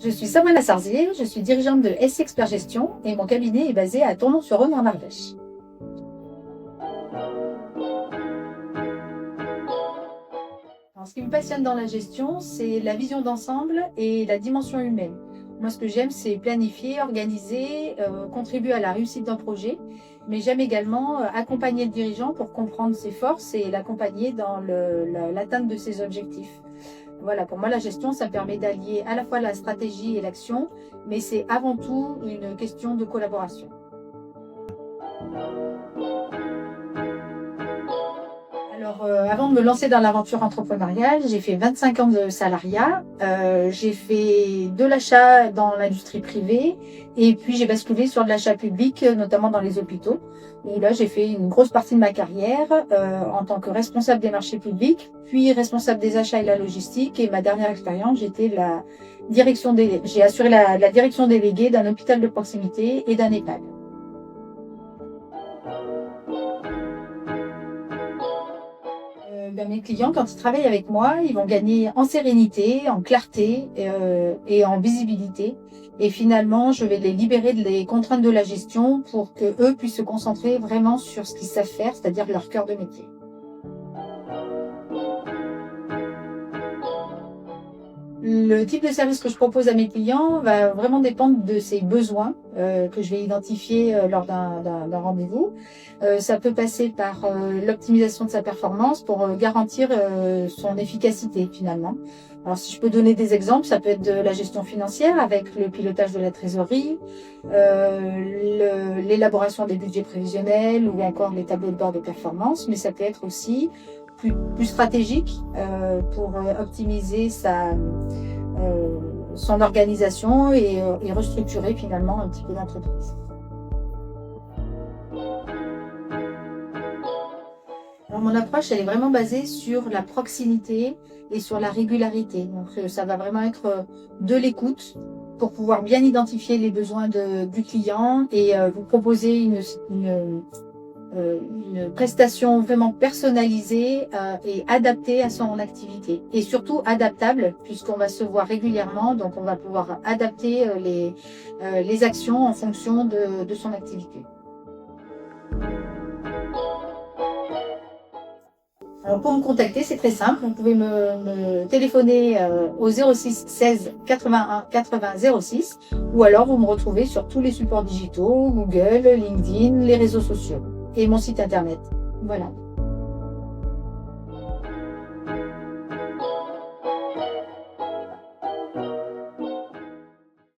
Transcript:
Je suis Sabrina Sarzier, je suis dirigeante de SC Expert Gestion et mon cabinet est basé à Tournon-sur-Rhône en Ardèche. Alors, ce qui me passionne dans la gestion, c'est la vision d'ensemble et la dimension humaine. Moi, ce que j'aime, c'est planifier, organiser, contribuer à la réussite d'un projet, mais j'aime également accompagner le dirigeant pour comprendre ses forces et l'accompagner dans l'atteinte de ses objectifs. Voilà, pour moi, la gestion, ça permet d'allier à la fois la stratégie et l'action, mais c'est avant tout une question de collaboration. Alors, avant de me lancer dans l'aventure entrepreneuriale, j'ai fait 25 ans de salariat. J'ai fait de l'achat dans l'industrie privée et puis j'ai basculé sur de l'achat public, notamment dans les hôpitaux. Et là, j'ai fait une grosse partie de ma carrière en tant que responsable des marchés publics, puis responsable des achats et la logistique. Et ma dernière expérience, j'ai assuré la direction déléguée d'un hôpital de proximité et d'un EHPAD. Mes clients, quand ils travaillent avec moi, ils vont gagner en sérénité, en clarté et en visibilité. Et finalement, je vais les libérer des contraintes de la gestion pour que eux puissent se concentrer vraiment sur ce qu'ils savent faire, c'est-à-dire leur cœur de métier. Le type de service que je propose à mes clients va vraiment dépendre de ses besoins que je vais identifier lors d'un rendez-vous. Ça peut passer par l'optimisation de sa performance pour garantir son efficacité finalement. Alors si je peux donner des exemples, ça peut être de la gestion financière avec le pilotage de la trésorerie, l'élaboration des budgets prévisionnels ou encore les tableaux de bord de performance, mais ça peut être aussi plus stratégique pour optimiser son organisation et restructurer finalement un petit peu l'entreprise. Alors mon approche, elle est vraiment basée sur la proximité et sur la régularité. Donc ça va vraiment être de l'écoute pour pouvoir bien identifier les besoins du client et vous proposer une prestation vraiment personnalisée et adaptée à son activité. Et surtout adaptable, puisqu'on va se voir régulièrement, donc on va pouvoir adapter les actions en fonction de son activité. Alors pour me contacter, c'est très simple. Vous pouvez me téléphoner au 06 16 81 80 06 ou alors vous me retrouvez sur tous les supports digitaux, Google, LinkedIn, les réseaux sociaux et mon site internet. Voilà.